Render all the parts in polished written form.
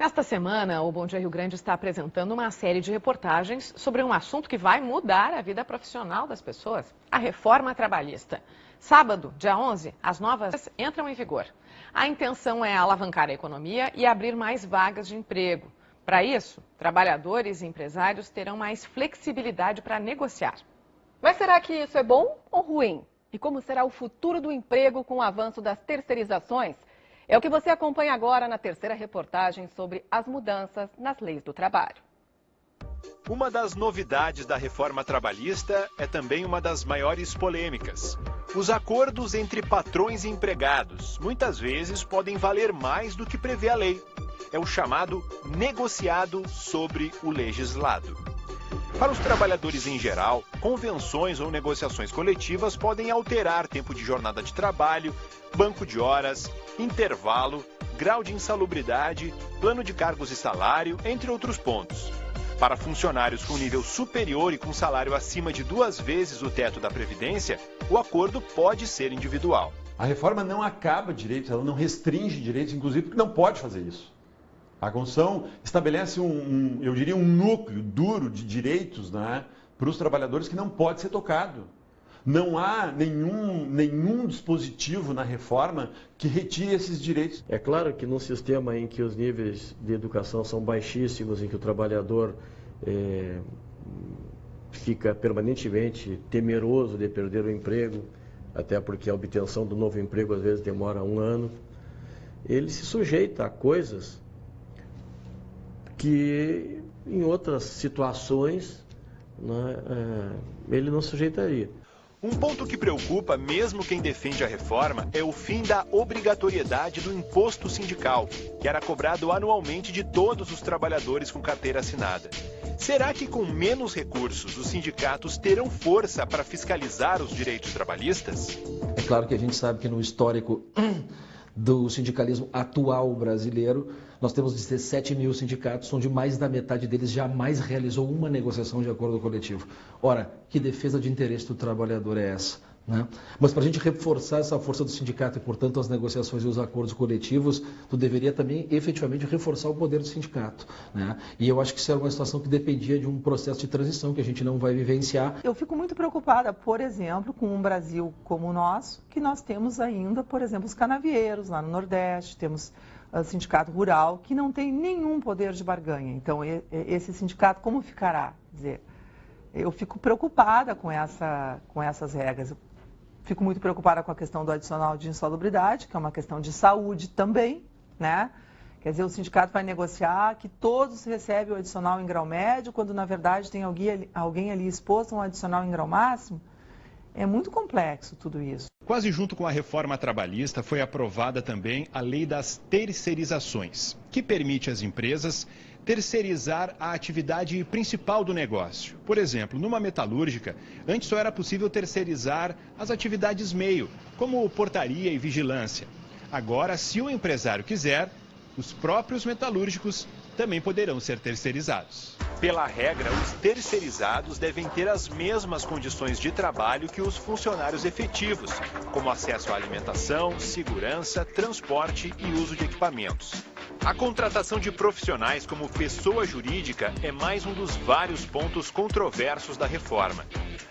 Esta semana, o Bom Dia Rio Grande está apresentando uma série de reportagens sobre um assunto que vai mudar a vida profissional das pessoas, a reforma trabalhista. Sábado, dia 11, as novas entram em vigor. A intenção é alavancar a economia e abrir mais vagas de emprego. Para isso, trabalhadores e empresários terão mais flexibilidade para negociar. Mas será que isso é bom ou ruim? E como será o futuro do emprego com o avanço das terceirizações? É o que você acompanha agora na terceira reportagem sobre as mudanças nas leis do trabalho. Uma das novidades da reforma trabalhista é também uma das maiores polêmicas. Os acordos entre patrões e empregados muitas vezes podem valer mais do que prevê a lei. É o chamado negociado sobre o legislado. Para os trabalhadores em geral, convenções ou negociações coletivas podem alterar tempo de jornada de trabalho, banco de horas, intervalo, grau de insalubridade, plano de cargos e salário, entre outros pontos. Para funcionários com nível superior e com salário acima de 2 vezes o teto da Previdência, o acordo pode ser individual. A reforma não acaba direitos, ela não restringe direitos, inclusive porque não pode fazer isso. A Constituição estabelece eu diria, um núcleo duro de direitos, né, para os trabalhadores que não pode ser tocado. Não há nenhum dispositivo na reforma que retire esses direitos. É claro que num sistema em que os níveis de educação são baixíssimos, em que o trabalhador fica permanentemente temeroso de perder o emprego, até porque a obtenção do novo emprego às vezes demora 1 ano, ele se sujeita a coisas que em outras situações, né, ele não sujeitaria. Um ponto que preocupa mesmo quem defende a reforma é o fim da obrigatoriedade do imposto sindical, que era cobrado anualmente de todos os trabalhadores com carteira assinada. Será que com menos recursos os sindicatos terão força para fiscalizar os direitos trabalhistas? É claro que a gente sabe que no histórico do sindicalismo atual brasileiro, nós temos 17 mil sindicatos, onde mais da metade deles jamais realizou uma negociação de acordo coletivo. Ora, que defesa de interesse do trabalhador é essa, né? Mas para a gente reforçar essa força do sindicato e, portanto, as negociações e os acordos coletivos, tu deveria também efetivamente reforçar o poder do sindicato, né? E eu acho que isso era uma situação que dependia de um processo de transição que a gente não vai vivenciar. Eu fico muito preocupada, por exemplo, com um Brasil como o nosso, que nós temos ainda, por exemplo, os canavieiros lá no Nordeste, temos sindicato rural, que não tem nenhum poder de barganha. Então, esse sindicato, como ficará? Quer dizer, eu fico preocupada com essas regras. Eu fico muito preocupada com a questão do adicional de insalubridade, que é uma questão de saúde também, né? Quer dizer, o sindicato vai negociar que todos recebem o adicional em grau médio, quando, na verdade, tem alguém ali exposto a um adicional em grau máximo. É muito complexo tudo isso. Quase junto com a reforma trabalhista foi aprovada também a lei das terceirizações, que permite às empresas terceirizar a atividade principal do negócio. Por exemplo, numa metalúrgica, antes só era possível terceirizar as atividades meio, como portaria e vigilância. Agora, se o empresário quiser, os próprios metalúrgicos também poderão ser terceirizados. Pela regra, os terceirizados devem ter as mesmas condições de trabalho que os funcionários efetivos, como acesso à alimentação, segurança, transporte e uso de equipamentos. A contratação de profissionais como pessoa jurídica é mais um dos vários pontos controversos da reforma.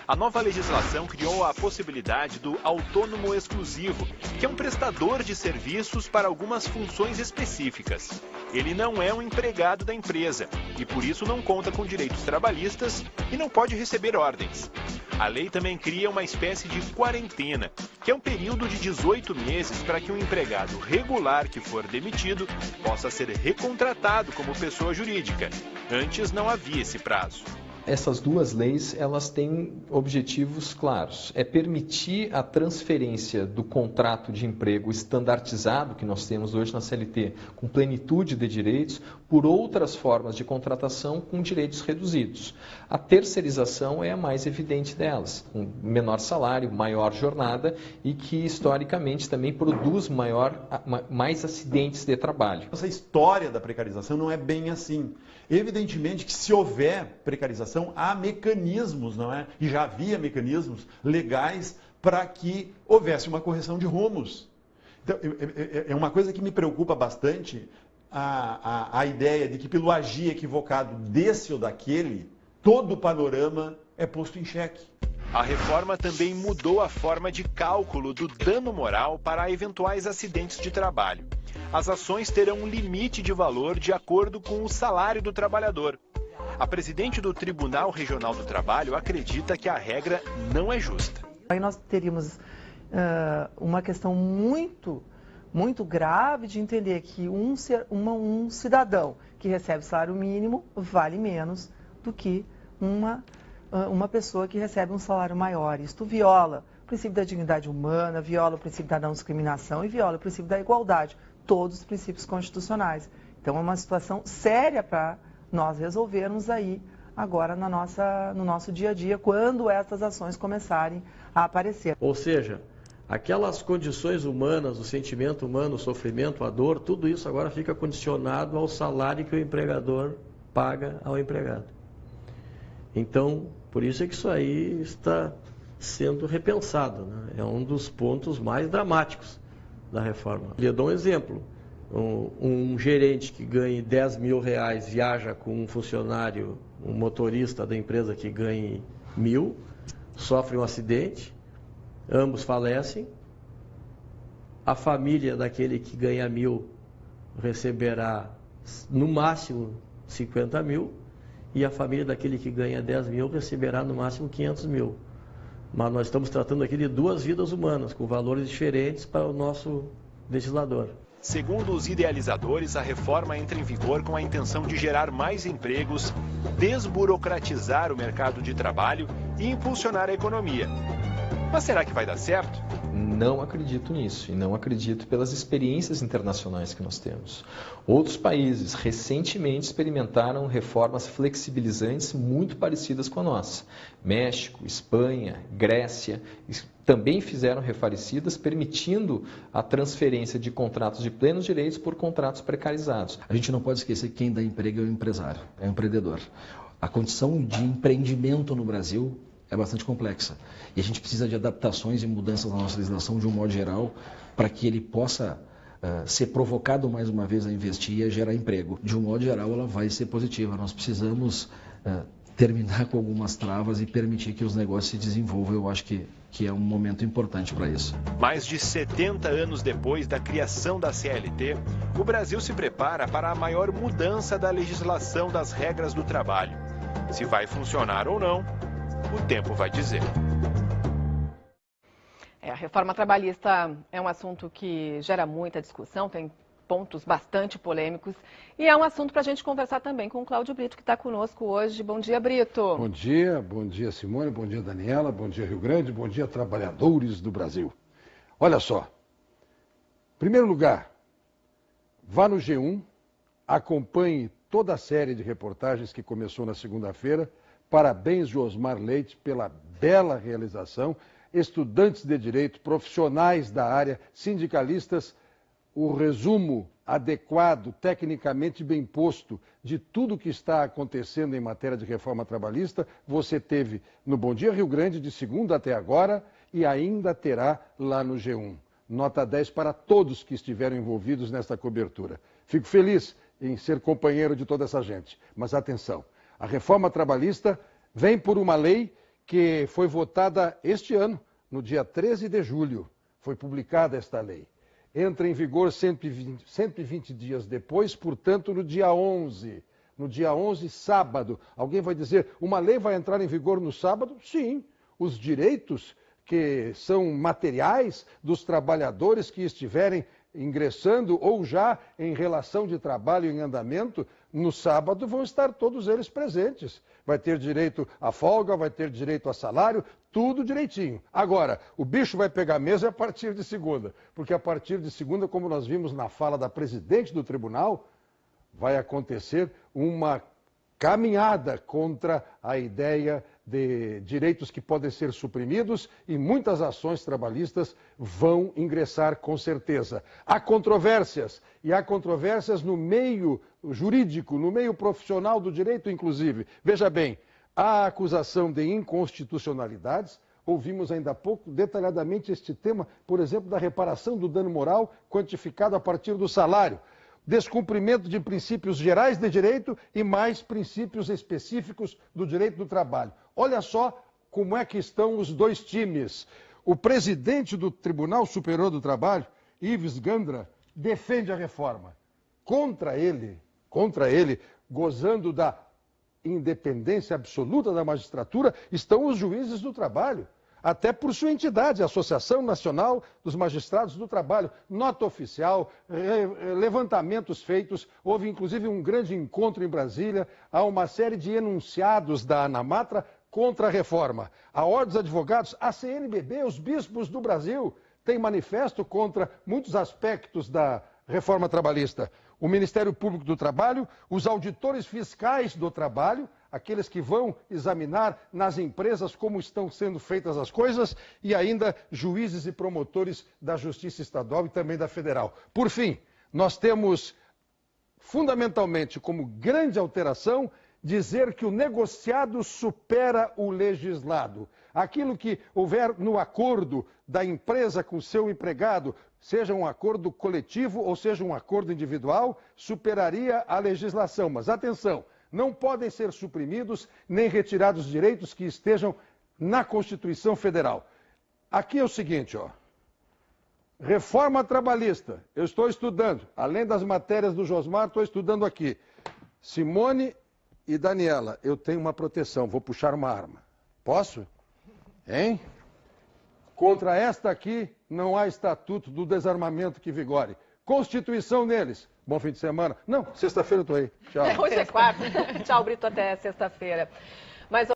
A nova legislação criou a possibilidade do autônomo exclusivo, que é um prestador de serviços para algumas funções específicas. Ele não é um empregado da empresa e, por isso, não conta com direitos trabalhistas e não pode receber ordens. A lei também cria uma espécie de quarentena, que é um período de 18 meses para que um empregado regular que for demitido possa ser recontratado como pessoa jurídica. Antes não havia esse prazo. Essas duas leis, elas têm objetivos claros. É permitir a transferência do contrato de emprego estandartizado que nós temos hoje na CLT, com plenitude de direitos, por outras formas de contratação com direitos reduzidos. A terceirização é a mais evidente delas, com menor salário, maior jornada e que historicamente também produz mais acidentes de trabalho. Essa história da precarização não é bem assim. Evidentemente que se houver precarização, há mecanismos, não é? E já havia mecanismos legais para que houvesse uma correção de rumos. Então, é uma coisa que me preocupa bastante, a ideia de que pelo agir equivocado desse ou daquele, todo o panorama é posto em xeque. A reforma também mudou a forma de cálculo do dano moral para eventuais acidentes de trabalho. As ações terão um limite de valor de acordo com o salário do trabalhador. A presidente do Tribunal Regional do Trabalho acredita que a regra não é justa. Aí nós teríamos uma questão muito grave de entender que um cidadão que recebe salário mínimo vale menos do que uma pessoa que recebe um salário maior. Isto viola o princípio da dignidade humana, viola o princípio da não discriminação e viola o princípio da igualdade, todos os princípios constitucionais. Então é uma situação séria para nós resolvermos aí agora no nosso dia a dia, quando essas ações começarem a aparecer. Ou seja, aquelas condições humanas, o sentimento humano, o sofrimento, a dor, tudo isso agora fica condicionado ao salário que o empregador paga ao empregado. Então, por isso é que isso aí está sendo repensado, né? É um dos pontos mais dramáticos da reforma. Eu dou um exemplo. Um gerente que ganhe 10 mil reais viaja com um funcionário, um motorista da empresa que ganhe 1.000, sofre um acidente, ambos falecem, a família daquele que ganha 1.000 receberá no máximo 50 mil e a família daquele que ganha 10 mil receberá no máximo 500 mil. Mas nós estamos tratando aqui de duas vidas humanas, com valores diferentes para o nosso legislador. Segundo os idealizadores, a reforma entra em vigor com a intenção de gerar mais empregos, desburocratizar o mercado de trabalho e impulsionar a economia. Mas será que vai dar certo? Não acredito nisso e não acredito pelas experiências internacionais que nós temos. Outros países recentemente experimentaram reformas flexibilizantes muito parecidas com a nossa. México, Espanha, Grécia também fizeram refarecidas, permitindo a transferência de contratos de plenos direitos por contratos precarizados. A gente não pode esquecer que quem dá emprego é o empresário, é o empreendedor. A condição de empreendimento no Brasil é bastante complexa. E a gente precisa de adaptações e mudanças na nossa legislação de um modo geral para que ele possa ser provocado mais uma vez a investir e a gerar emprego. De um modo geral, ela vai ser positiva. Nós precisamos terminar com algumas travas e permitir que os negócios se desenvolvam. Eu acho que é um momento importante para isso. Mais de 70 anos depois da criação da CLT, o Brasil se prepara para a maior mudança da legislação das regras do trabalho. Se vai funcionar ou não, o tempo vai dizer. A reforma trabalhista é um assunto que gera muita discussão, tem pontos bastante polêmicos e é um assunto para a gente conversar também com o Cláudio Brito, que está conosco hoje. Bom dia, Brito. Bom dia Simone, bom dia Daniela, bom dia Rio Grande, bom dia trabalhadores do Brasil. Olha só, em primeiro lugar, vá no G1, acompanhe toda a série de reportagens que começou na segunda-feira. Parabéns, Josmar Leite, pela bela realização. Estudantes de direito, profissionais da área, sindicalistas, o resumo adequado, tecnicamente bem posto de tudo que está acontecendo em matéria de reforma trabalhista, você teve no Bom Dia Rio Grande de segunda até agora e ainda terá lá no G1. Nota 10 para todos que estiveram envolvidos nesta cobertura. Fico feliz em ser companheiro de toda essa gente. Mas atenção, a reforma trabalhista vem por uma lei que foi votada este ano, no dia 13 de julho. Foi publicada esta lei. Entra em vigor 120 dias depois, portanto, no dia 11. No dia 11, sábado. Alguém vai dizer, uma lei vai entrar em vigor no sábado? Sim. Os direitos que são materiais dos trabalhadores que estiverem ingressando ou já em relação de trabalho em andamento, no sábado vão estar todos eles presentes. Vai ter direito à folga, vai ter direito a salário, tudo direitinho. Agora, o bicho vai pegar mesmo a partir de segunda, porque a partir de segunda, como nós vimos na fala da presidente do tribunal, vai acontecer uma caminhada contra a ideia de direitos que podem ser suprimidos e muitas ações trabalhistas vão ingressar com certeza. Há controvérsias, e há controvérsias no meio jurídico, no meio profissional do direito, inclusive. Veja bem, há acusação de inconstitucionalidades, ouvimos ainda há pouco detalhadamente este tema, por exemplo, da reparação do dano moral quantificado a partir do salário. descumprimento de princípios gerais de direito e mais princípios específicos do direito do trabalho. Olha só como é que estão os dois times. O presidente do Tribunal Superior do Trabalho, Ives Gandra, defende a reforma. Contra ele, gozando da independência absoluta da magistratura, estão os juízes do trabalho. Até por sua entidade, a Associação Nacional dos Magistrados do Trabalho. Nota oficial, levantamentos feitos, houve inclusive um grande encontro em Brasília, há uma série de enunciados da ANAMATRA contra a reforma. A Ordem dos Advogados, a CNBB, os bispos do Brasil, têm manifesto contra muitos aspectos da reforma trabalhista. O Ministério Público do Trabalho, os auditores fiscais do trabalho, aqueles que vão examinar nas empresas como estão sendo feitas as coisas, e ainda juízes e promotores da Justiça Estadual e também da Federal. Por fim, nós temos fundamentalmente como grande alteração dizer que o negociado supera o legislado. Aquilo que houver no acordo da empresa com seu empregado, seja um acordo coletivo ou seja um acordo individual, superaria a legislação. Mas atenção, não podem ser suprimidos nem retirados direitos que estejam na Constituição Federal. Aqui é o seguinte, ó. Reforma trabalhista, eu estou estudando, além das matérias do Josmar, estou estudando aqui. Simone e Daniela, eu tenho uma proteção, vou puxar uma arma. Posso? Hein? Contra esta aqui, não há estatuto do desarmamento que vigore. Constituição neles. Bom fim de semana. Não, sexta-feira eu estou aí. Tchau. Hoje é quarta. Tchau, Brito, até sexta-feira. Mas